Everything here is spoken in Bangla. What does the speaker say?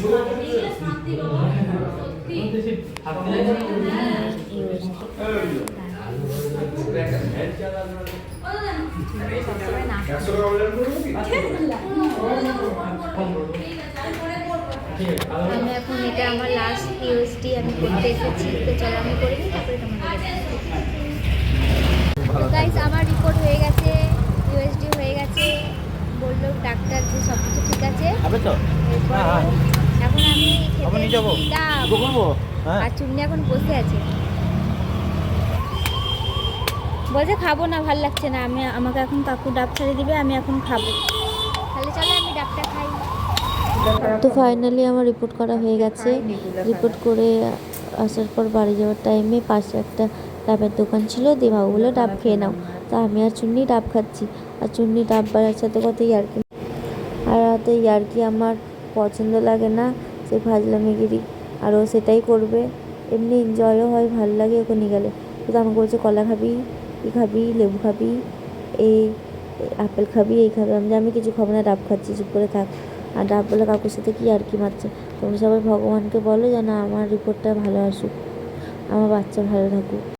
আমি এখন এটা আমার লাস্ট ইউএসডি আমি করতে এসেছি, তো চলো আমি করে নিই, তারপরে তোমাদের গাইস আমার রিপোর্ট হয়ে গেছে, ইউএসডি হয়ে গেছে, বললো ডাক্তার যে সব কিছু ঠিক আছে। এখন আমি আর চুন্নি এখন বসে আছে, বলছে খাবো না, ভাল লাগছে না। আমাকে এখন কাকু ডাব ছাড়িয়ে দিবে, আমি এখন খাবো। তাহলে চলো আমি ডাবটা খাই। তো ফাইনালি আমার রিপোর্ট করা হয়ে গেছে। রিপোর্ট করে আসার পর বাড়ি যাওয়ার টাইমে পাশে একটা ডাবের দোকান ছিল, দিয়ে বাবু বললো ডাব খেয়ে নাও। তা আমি আর চুন্নি ডাব খাচ্ছি, আর চুন্নি ডাব বাড়ার সাথে কত ইয়ার্কি, আর এত ইয়ার্কি আমার পছন্দ লাগে না, সে ফাজলামিগিরি, আর ও সেটাই করবে। এমনি এনজয়ও হয়, ভালো লাগে ওকে নিয়ে গেলে। কিন্তু আমাকে বলছে কলা খাবি, ই খাবি, লেবু খাবি, এই আপেল খাবি, এই খাবি। আমি কিছু খাবো না, ডাব খাচ্ছি, চুপ করে থাক। আর ডাব বলে কাকুর সাথে কি আর কি মারছে। তোমরা সবাই ভগবানকে বলো যেন আমার রিপোর্টটা ভালো আসুক, আমার বাচ্চা ভালো থাকুক।